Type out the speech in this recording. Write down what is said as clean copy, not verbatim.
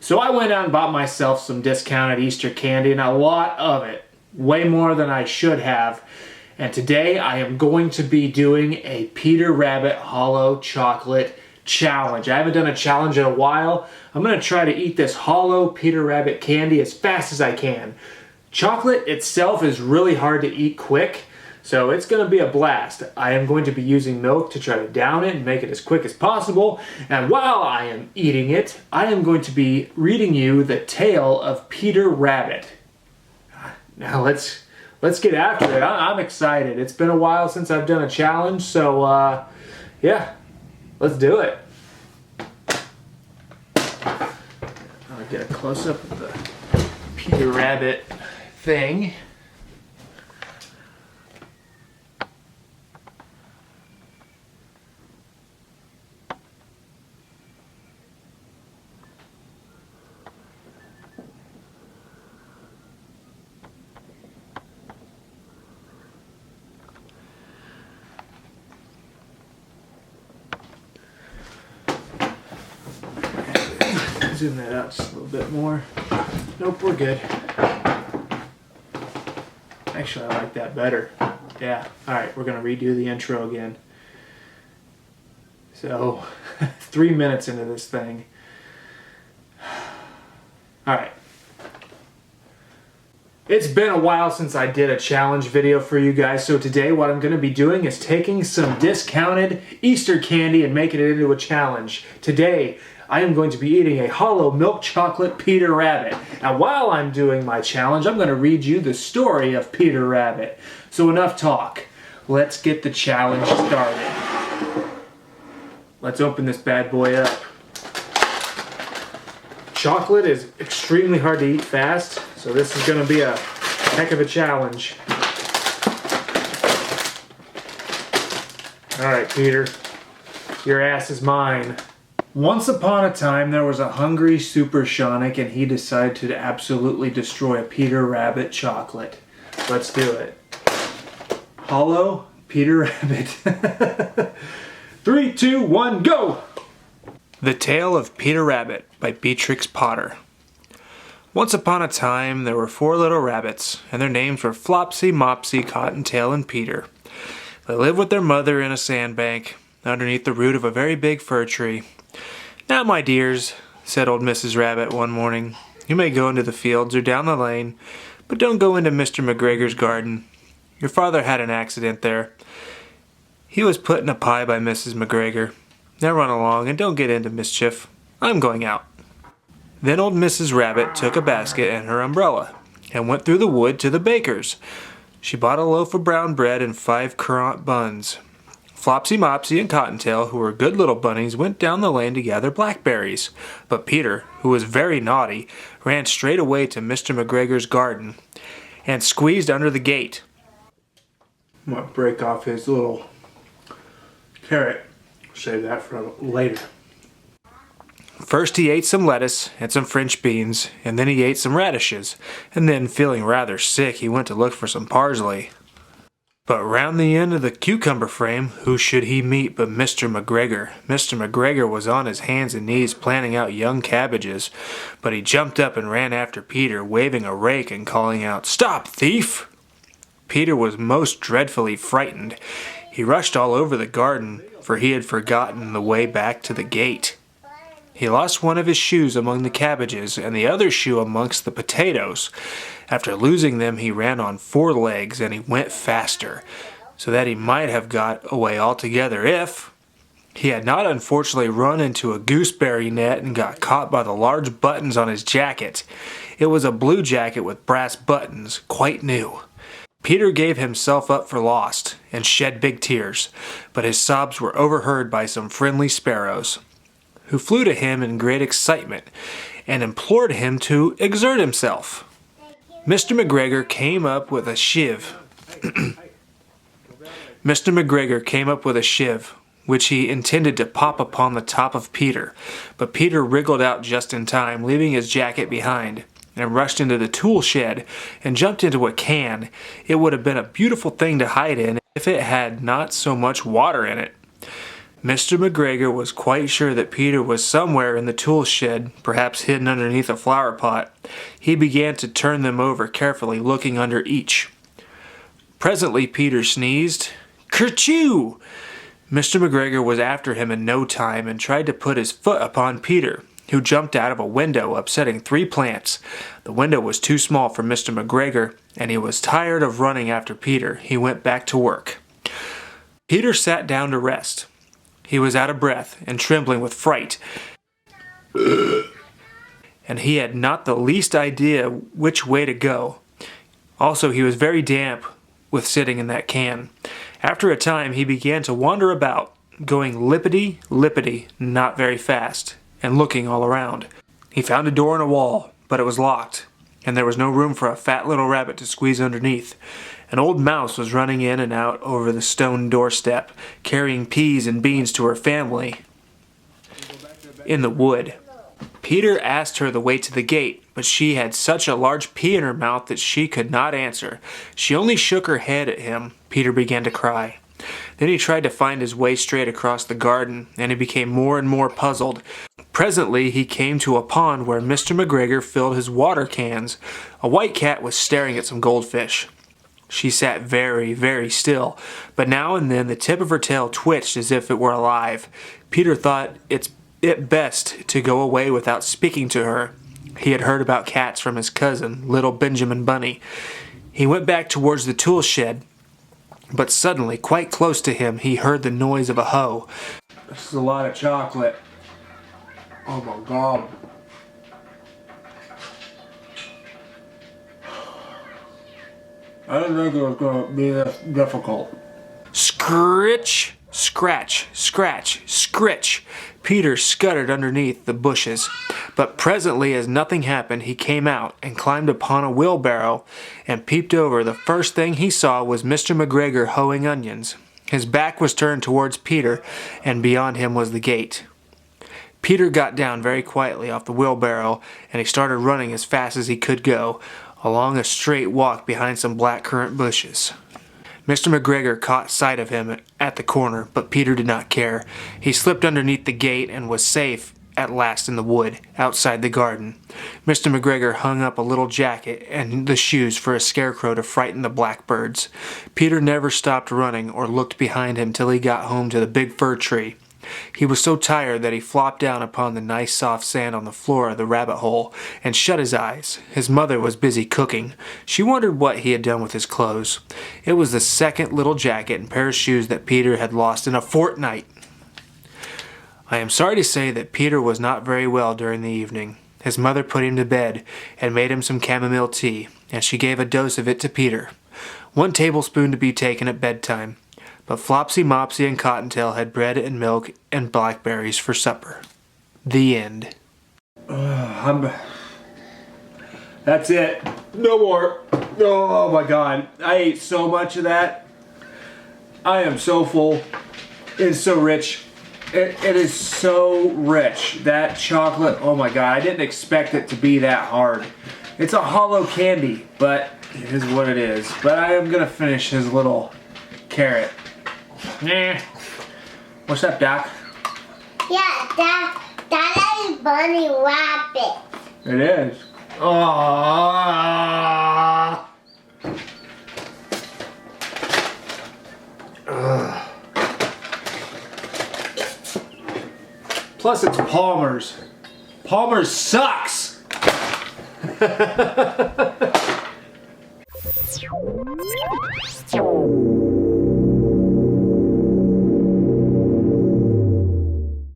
So I went out and bought myself some discounted Easter candy, and a lot of it, way more than I should have. And today I am going to be doing a Peter Rabbit Hollow Chocolate Challenge. I haven't done a challenge in a while. I'm going to try to eat this hollow Peter Rabbit candy as fast as I can. Chocolate itself is really hard to eat quick, so it's going to be a blast. I am going to be using milk to try to down it and make it as quick as possible. And while I am eating it, I am going to be reading you the tale of Peter Rabbit. Now let's get after it. I'm excited. It's been a while since I've done a challenge, so yeah, let's do it. I'll get a close-up of the Peter Rabbit thing. Zoom that out just a little bit more. Nope, we're good. Actually, I like that better. Yeah. Alright, we're going to redo the intro again. So, 3 minutes into this thing. Alright. It's been a while since I did a challenge video for you guys, so today what I'm going to be doing is taking some discounted Easter candy and making it into a challenge. Today, I am going to be eating a hollow milk chocolate Peter Rabbit. And while I'm doing my challenge, I'm going to read you the story of Peter Rabbit. So enough talk. Let's get the challenge started. Let's open this bad boy up. Chocolate is extremely hard to eat fast, so this is going to be a heck of a challenge. Alright, Peter. Your ass is mine. Once upon a time, there was a hungry Supersonic, and he decided to absolutely destroy a Peter Rabbit chocolate. Let's do it. Hollow Peter Rabbit. 3, 2, 1, go! The Tale of Peter Rabbit by Beatrix Potter. Once upon a time, there were 4 little rabbits, and their names were Flopsy, Mopsy, Cottontail, and Peter. They lived with their mother in a sandbank, underneath the root of a very big fir tree. "Now, my dears," said old Mrs. Rabbit one morning, "you may go into the fields or down the lane, but don't go into Mr. McGregor's garden. Your father had an accident there. He was put in a pie by Mrs. McGregor. Now run along and don't get into mischief. I'm going out." Then old Mrs. Rabbit took a basket and her umbrella, and went through the wood to the baker's. She bought a loaf of brown bread and 5 currant buns. Flopsy, Mopsy, and Cottontail, who were good little bunnies, went down the lane to gather blackberries. But Peter, who was very naughty, ran straight away to Mr. McGregor's garden and squeezed under the gate. I'm going to break off his little carrot. Save that for later. First he ate some lettuce and some French beans, and then he ate some radishes, and then, feeling rather sick, he went to look for some parsley. But round the end of the cucumber frame, who should he meet but Mr. McGregor? Mr. McGregor was on his hands and knees planting out young cabbages, but he jumped up and ran after Peter, waving a rake and calling out, "Stop, thief!" Peter was most dreadfully frightened. He rushed all over the garden, for he had forgotten the way back to the gate. He lost one of his shoes among the cabbages and the other shoe amongst the potatoes. After losing them, he ran on 4 legs, and he went faster, so that he might have got away altogether if he had not unfortunately run into a gooseberry net and got caught by the large buttons on his jacket. It was a blue jacket with brass buttons, quite new. Peter gave himself up for lost and shed big tears, but his sobs were overheard by some friendly sparrows, who flew to him in great excitement and implored him to exert himself. Mr. McGregor came up with a shiv. Mr. McGregor came up with a shiv, which he intended to pop upon the top of Peter, but Peter wriggled out just in time, leaving his jacket behind, and rushed into the tool shed and jumped into a can. It would have been a beautiful thing to hide in if it had not so much water in it. Mr. McGregor was quite sure that Peter was somewhere in the tool shed, perhaps hidden underneath a flower pot. He began to turn them over carefully, looking under each. Presently Peter sneezed. Kerchoo! Mr. McGregor was after him in no time and tried to put his foot upon Peter, who jumped out of a window, upsetting 3 plants. The window was too small for Mr. McGregor, and he was tired of running after Peter. He went back to work. Peter sat down to rest. He was out of breath and trembling with fright, and he had not the least idea which way to go. Also, he was very damp with sitting in that can. After a time, he began to wander about, going lippity-lippity, not very fast, and looking all around. He found a door in a wall, but it was locked, and there was no room for a fat little rabbit to squeeze underneath. An old mouse was running in and out over the stone doorstep, carrying peas and beans to her family in the wood. Peter asked her the way to the gate, but she had such a large pea in her mouth that she could not answer. She only shook her head at him. Peter began to cry. Then he tried to find his way straight across the garden, and he became more and more puzzled. Presently he came to a pond where Mr. McGregor filled his water cans. A white cat was staring at some goldfish. She sat very, very still, but now and then the tip of her tail twitched as if it were alive. Peter thought it best to go away without speaking to her. He had heard about cats from his cousin, little Benjamin Bunny. He went back towards the tool shed, but suddenly, quite close to him, he heard the noise of a hoe. This is a lot of chocolate. Oh my God. I didn't think it was going to be this difficult. Scritch, scratch, scratch, scritch. Peter scuttered underneath the bushes, but presently, as nothing happened, he came out and climbed upon a wheelbarrow and peeped over. The first thing he saw was Mr. McGregor hoeing onions. His back was turned towards Peter, and beyond him was the gate. Peter got down very quietly off the wheelbarrow, and he started running as fast as he could go, along a straight walk behind some blackcurrant bushes. Mr. McGregor caught sight of him at the corner, but Peter did not care. He slipped underneath the gate and was safe at last in the wood, outside the garden. Mr. McGregor hung up a little jacket and the shoes for a scarecrow to frighten the blackbirds. Peter never stopped running or looked behind him till he got home to the big fir tree. He was so tired that he flopped down upon the nice soft sand on the floor of the rabbit hole and shut his eyes. His mother was busy cooking. She wondered what he had done with his clothes. It was the second little jacket and pair of shoes that Peter had lost in a fortnight. I am sorry to say that Peter was not very well during the evening. His mother put him to bed and made him some chamomile tea, and she gave a dose of it to Peter. 1 tablespoon to be taken at bedtime. But Flopsy, Mopsy, and Cottontail had bread and milk and blackberries for supper. The end. That's it. No more. Oh my God. I ate so much of that. I am so full. It is so rich. It is so rich. That chocolate, oh my God. I didn't expect it to be that hard. It's a hollow candy, but it is what it is. But I am going to finish his little carrot. What's up, Doc? Yeah, that is Bunny Rabbit. It is. Aww. Plus, it's Palmer's. Palmer's sucks.